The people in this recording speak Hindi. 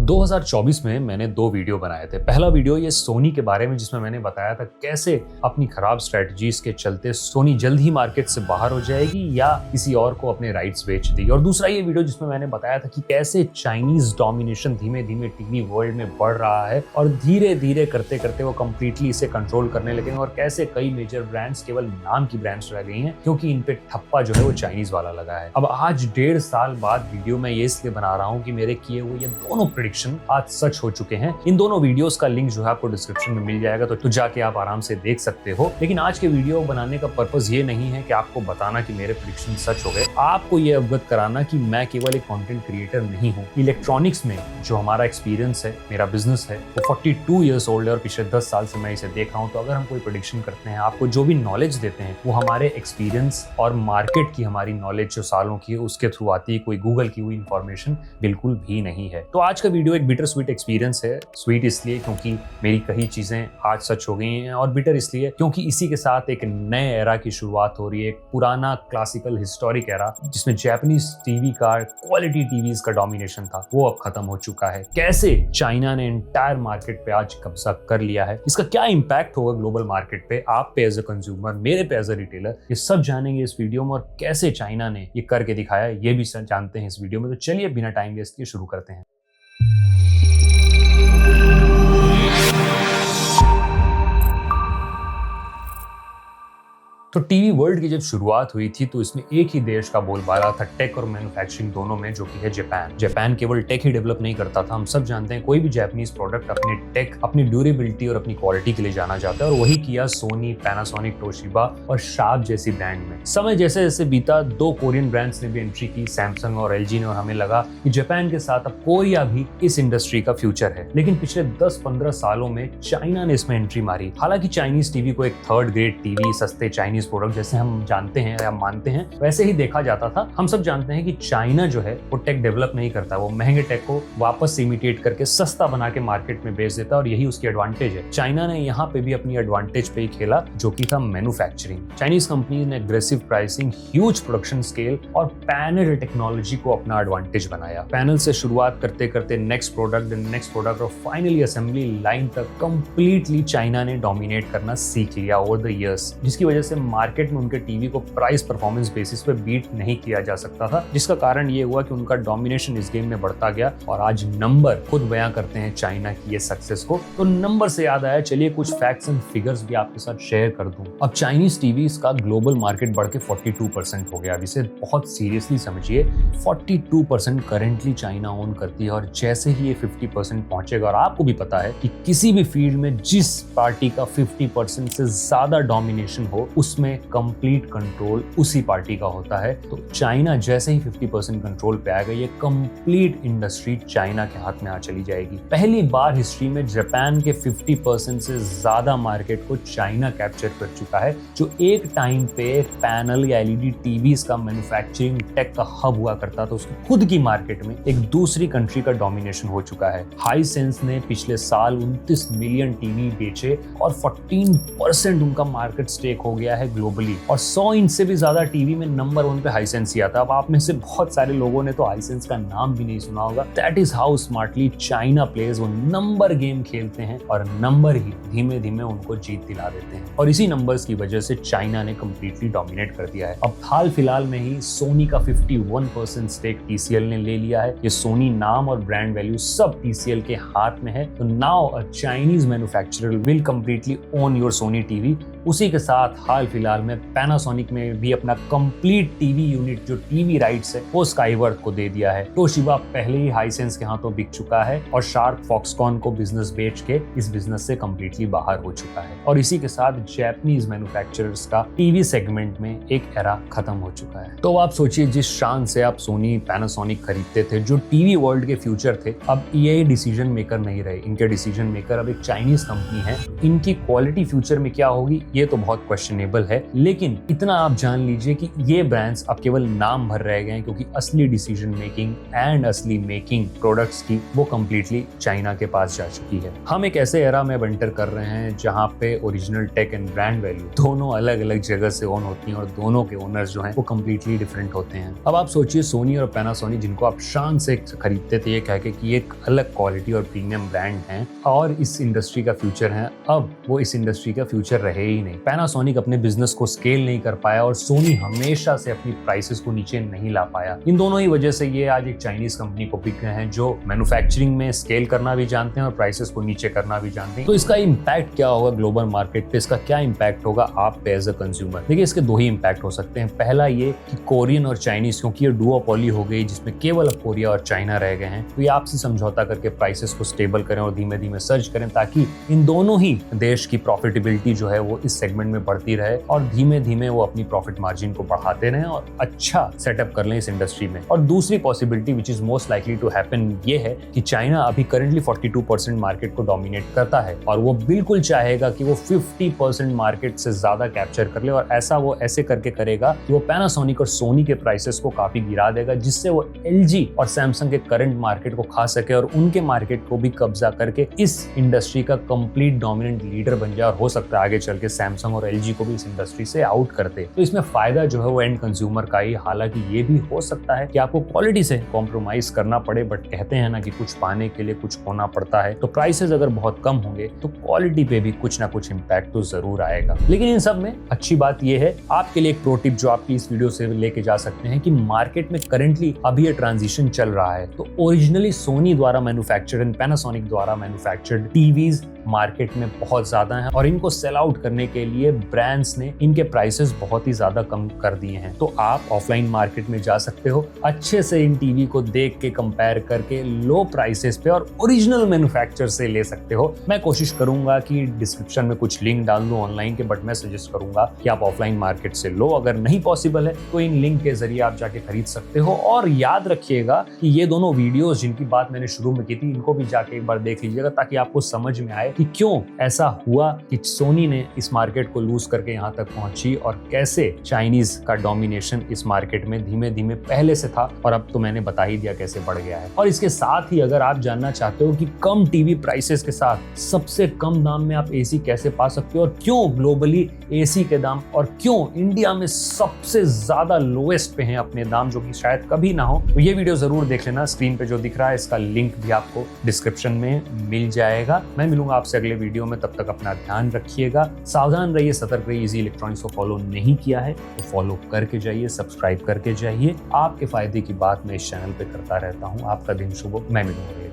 2024 में मैंने 2 वीडियो बनाए थे। पहला वीडियो ये सोनी के बारे में, जिसमें मैंने बताया था कैसे अपनी खराब स्ट्रेटजीज के चलते सोनी जल्द ही मार्केट से बाहर हो जाएगी या किसी और को अपने राइट्स बेच देगी। और दूसरा ये वीडियो जिसमें मैंने बताया था कि कैसे चाइनीज डोमिनेशन धीमे धीमे टीवी वर्ल्ड में बढ़ रहा है और धीरे धीरे करते करते वो कंप्लीटली इसे कंट्रोल करने लगेंगे और कैसे कई मेजर ब्रांड्स केवल नाम की ब्रांड्स रह गई हैं क्योंकि इन पे ठप्पा जो है वो चाइनीज वाला लगा है। अब आज 1.5 साल बाद वीडियो मैं ये इसलिए बना रहा हूँ कि मेरे किए हुए ये दोनों प्रेडिक्शन आज सच हो चुके हैं। इन दोनों वीडियोस का लिंक जो है आपको डिस्क्रिप्शन में मिल जाएगा, तो जाके आप आराम से देख सकते हो। लेकिन आज के वीडियो बनाने का पर्पस ये नहीं है कि आपको बताना कि मेरे प्रेडिक्शन सच हो गए, आपको ये अवगत कराना कि मैं केवल एक कंटेंट क्रिएटर नहीं हूँ। इलेक्ट्रॉनिक्स में जो हमारा एक्सपीरियंस है, मेरा बिजनेस है, वो 42 ईयर्स ओल्ड है और पिछले 10 साल से मैं इसे देख रहा हूँ। तो अगर हम कोई प्रेडिक्शन करते हैं, आपको जो भी नॉलेज देते हैं वो हमारे एक्सपीरियंस और मार्केट की हमारी नॉलेज जो सालों की है उसके थ्रू आती है, कोई गूगल की हुई इंफॉर्मेशन बिल्कुल भी नहीं है। तो आज का वीडियो एक बिटर स्वीट एक्सपीरियंस है। स्वीट इसलिए क्योंकि मेरी कई चीजें आज सच हो गई हैं, और बिटर इसलिए क्योंकि इसी के साथ एक नए एरा की शुरुआत हो रही है। एक पुराना क्लासिकल हिस्टोरिक एरा जिसमें जापानीज टीवी का, क्वालिटी टीवीज का डोमिनेशन था, वो अब खत्म हो चुका है। कैसे चाइना ने एंटायर मार्केट पे आज कब्जा कर लिया है, इसका क्या इंपैक्ट होगा ग्लोबल मार्केट पे, आप पे एज अ कंज्यूमर, मेरे पे एज अ रिटेलर, ये सब जानेंगे इस वीडियो में। और कैसे चाइना ने ये करके दिखाया ये भी जानते हैं इस वीडियो में। तो चलिए बिना टाइम वेस्ट किए शुरू करते हैं। तो टीवी वर्ल्ड की जब शुरुआत हुई थी तो इसमें एक ही देश का बोलबाला था, टेक और मैन्युफैक्चरिंग दोनों में, जो कि है जापान। जापान केवल टेक ही डेवलप नहीं करता था। हम सब जानते हैं कोई भी जापानीज प्रोडक्ट अपने टेक, अपनी ड्यूरेबिलिटी और अपनी क्वालिटी के लिए जाना जाता है, और वही किया सोनी, पैनासोनिक, टोशिबा और शार्प जैसी ब्रांड में। समय जैसे जैसे बीता, 2 कोरियन ब्रांड्स ने भी एंट्री की, सैमसंग और एलजी ने, और हमें लगा कि जापान के साथ अब कोरिया भी इस इंडस्ट्री का फ्यूचर है। लेकिन पिछले 10-15 सालों में चाइना ने इसमें एंट्री मारी। हालांकि चाइनीज टीवी को एक थर्ड ग्रेड टीवी, सस्ते चाइनीज प्रोडक्ट जैसे हम जानते हैं या मानते हैं वैसे ही देखा जाता था। हम सब जानते हैं कि चाइना जो है वो टेक डेवलप नहीं करता, वो महंगे टेक को वापस इमिटेट करके सस्ता बना के मार्केट में बेच देता है, और यही उसकी एडवांटेज है। चाइना ने यहाँ पे भी अपनी एडवांटेज पे ही खेला, जो कि था मैन्युफैक्चरिंग। चाइनीज कंपनी ने aggressive pricing, huge production scale और पैनल टेक्नोलॉजी को अपना एडवांटेज बनाया। पैनल से शुरुआत करते करते नेक्स्ट प्रोडक्ट और फाइनली असेंबली लाइन तक कंप्लीटली चाइना ने डोमिनेट करना सीख लिया ओवर द इयर्स, जिसकी वजह से मार्केट में उनके टीवी को प्राइस परफॉर्मेंस बेसिस पे बीट नहीं किया जा सकता था, जिसका कारण ये हुआ कि उनका डोमिनेशन इस गेम में बढ़ता गया। और आज नंबर खुद बयां करते हैं चाइना की ये सक्सेस को। तो नंबर से याद आया, चलिए कुछ फैक्ट्स एंड फिगर्स भी आपके साथ शेयर कर दूं। अब चाइनीज टीवीज का ग्लोबल मार्केट बढ़ के 42% हो गया। अब इसे बहुत सीरियसली समझिए, 42% करेंटली चाइना ओन करती है, और जैसे ही ये 50% पहुंचेगा, और आपको भी पता है कि किसी भी फील्ड में जिस पार्टी का 50% से ज्यादा डोमिनेशन हो उसमें कंप्लीट कंट्रोल उसी पार्टी का होता है। तो चाइना जैसे ही 50% कंट्रोल पे आएगा, ये कंप्लीट इंडस्ट्री चाइना के हाथ में आ चली जाएगी। पहली बार हिस्ट्री में जापान के 50% से ज्यादा मार्केट को चाइना कैप्चर कर चुका है, जो एक टाइम पे पैनल या एलईडी टीवीज का मैन्युफैक्चरिंग टेक का हब हुआ करता था। उसकी खुद की मार्केट में एक दूसरी कंट्री का डोमिनेशन हो चुका है। हाइसेंस ने पिछले साल 29 मिलियन टीवी बेचे और 14% उनका मार्केट स्टेक हो गया है ग्लोबली, और 100 इंच से भी ज्यादा टीवी में नंबर 1 पे हाइसेंस ही आता है। अब आप में से बहुत सारे लोगों ने तो हाइसेंस का नाम भी नहीं सुना होगा। That is how smartly China players वो नंबर गेम खेलते हैं, और नंबर ही धीमे धीमे उनको जीत दिला देते हैं। और इसी नंबर्स की वजह से चाइना ने कंप्लीटली डोमिनेट कर दिया है। अब हाल फिलहाल में ही सोनी का 51% स्टेक टीसीएल ने ले लिया है। ये सोनी नाम और ब्रांड वैल्यू सब टीसीएल के हाथ में है। तो now a Chinese manufacturer will completely own your Sony TV. उसी के साथ हाल फिलहाल में पैनासोनिक में भी अपना कंप्लीट टीवी यूनिट, जो टीवी राइट्स है, वो स्काईवर्थ को दे दिया है। टोशिबा पहले ही हाइसेंस के हाथों बिक चुका है, और शार्प फॉक्सकॉन को बिजनेस बेच के इस बिजनेस से कंप्लीटली बाहर हो चुका है। और इसी के साथ जापानीज मैन्युफैक्चरर्स का टीवी सेगमेंट में एक एरा खत्म हो चुका है। तो आप सोचिए, जिस शान से आप सोनी, पैनासोनिक खरीदते थे, जो टीवी वर्ल्ड के फ्यूचर थे, अब ये डिसीजन मेकर नहीं रहे। इनके डिसीजन मेकर अब एक चाइनीज कंपनी है। इनकी क्वालिटी फ्यूचर में क्या होगी ये तो बहुत क्वेश्चनेबल है, लेकिन इतना आप जान लीजिए कि ये ब्रांड्स अब केवल नाम भर रह गए हैं, क्योंकि असली डिसीजन मेकिंग एंड असली मेकिंग प्रोडक्ट्स की वो कंप्लीटली चाइना के पास जा चुकी है। हम एक ऐसे एरा में एंटर कर रहे हैं जहां पे original tech and brand value दोनों अलग अलग जगह से ओन होती हैं और दोनों के ओनर्स जो हैं वो कंप्लीटली डिफरेंट होते हैं। अब आप सोचिए सोनी और पैनासोनिक, जिनको आप शान से खरीदते थे ये कह के कि एक अलग क्वालिटी और प्रीमियम ब्रांड हैं और इस इंडस्ट्री का फ्यूचर है, अब वो इस इंडस्ट्री का फ्यूचर रहे ही नहीं। पैनासोनिक अपने बिजनेस को स्केल नहीं कर पाया और सोनी हमेशा से अपनी प्राइसेस को नीचे नहीं ला पाया। इन दोनों ही वजह से ये आज एक चाइनीज कंपनी को बिक गए हैं जो मैन्युफैक्चरिंग में स्केल करना भी जानते हैं और प्राइसेस को नीचे करना भी जानते हैं। तो इसका इम्पैक्ट क्या होगा ग्लोबल मार्केट पे, इसका क्या इम्पैक्ट होगा आप पे एज अ कंज्यूमर? देखिए, इसके दो ही इम्पैक्ट हो सकते हैं। पहला ये कि कोरियन और चाइनीज, क्योंकि ये डुओपोली हो गई जिसमें केवल अब कोरिया और चाइना रह गए हैं, तो ये आपसी समझौता करके प्राइसेस को स्टेबल करें और धीमे धीमे सर्च करें, ताकि इन दोनों ही देश की प्रॉफिटेबिलिटी जो है वो इस सेगमेंट में बढ़ती रहे और धीमे धीमे वो अपनी प्रॉफिट मार्जिन को बढ़ाते रहें और अच्छा सेटअप कर लें इस इंडस्ट्री में। और दूसरी possibility which is most likely to happen ये है कि चाइना अभी करंटली 42% मार्केट को डोमिनेट करता है और वो बिल्कुल चाहेगा कि वो 50% मार्केट से ज्यादा कैप्चर कर ले, और ऐसा वो ऐसे करके करेगा कि वो पैनासोनिक और सोनी के प्राइसेस को काफी गिरा देगा, जिससे वो एलजी और सैमसंग के करंट मार्केट को खा सके और उनके मार्केट को भी कब्जा करके इस इंडस्ट्री का कंप्लीट डोमिनेंट लीडर बन जाए और हो सकता है आगे चल के सैमसंग और एलजी को भी इस इंडस्ट्री से आउट करते। तो इसमें फायदा जो है वो एंड कंज्यूमर का ही। हालांकि ये भी हो सकता है कि आपको क्वालिटी से कॉम्प्रोमाइज करना पड़े, बट कहते हैं ना कि कुछ पाने के लिए कुछ खोना पड़ता है। तो प्राइसेस अगर बहुत कम होंगे तो क्वालिटी पे भी कुछ ना कुछ इम्पैक्ट तो जरूर आएगा। लेकिन इन सब में अच्छी बात यह है, आपके लिए एक प्रो टिप जो आपकी इस वीडियो से लेके जा सकते हैं कि मार्केट में करंटली अभी ये ट्रांजिशन चल रहा है। तो ओरिजिनली सोनी द्वारा मैन्युफैक्चर्ड एंड पैनासोनिक द्वारा मैन्युफैक्चर्ड टीवीज मार्केट में बहुत ज्यादा हैं और इनको सेल आउट करने के लिए ब्रांड्स ने इनके प्राइसेस बहुत ही ज्यादा कम कर दिए हैं। तो आप ऑफलाइन मार्केट में जा सकते हो, अच्छे से इन टीवी को देख के कंपेयर करके लो प्राइसेस पे और ओरिजिनल मैन्युफैक्चर से ले सकते हो। मैं कोशिश करूंगा कि डिस्क्रिप्शन में कुछ लिंक डाल दूं ऑनलाइन के, बट मैं सजेस्ट करूंगा कि आप ऑफलाइन मार्केट से लो। अगर नहीं पॉसिबल है तो इन लिंक के जरिए आप जाके खरीद सकते हो। और याद रखिएगा कि ये दोनों वीडियोस जिनकी बात मैंने शुरू में की थी, इनको भी जाके एक बार देख लीजिएगा, ताकि आपको समझ में आए कि क्यों ऐसा हुआ कि सोनी ने इस मार्केट को लूज करके यहाँ तक पहुंची और कैसे चाइनीज का डोमिनेशन इस मार्केट में धीमे धीमे पहले से था और अब तो मैंने बता ही दिया कैसे बढ़ गया है। और इसके साथ ही अगर आप जानना चाहते हो कि कम टीवी प्राइसेस के साथ सबसे कम दाम में आप एसी कैसे पा सकते हो और क्यों ग्लोबली एसी के दाम और क्यों इंडिया में सबसे ज्यादा लोएस्ट पे हैं अपने दाम, जो कि शायद कभी ना हो, तो ये वीडियो जरूर देख लेना। स्क्रीन पे जो दिख रहा है इसका लिंक भी आपको डिस्क्रिप्शन में मिल जाएगा। मैं मिलूंगा आपसे अगले वीडियो में, तब तक अपना ध्यान रखिएगा, सावधान रहिए, सतर्क रहिए। इजी इलेक्ट्रॉनिक्स को फॉलो नहीं किया है तो फॉलो करके जाइए, सब्सक्राइब करके जाइए। आपके फायदे की बात मैं इस चैनल पे करता रहता हूँ। आपका दिन शुभ हो। मैं मिलूंगा।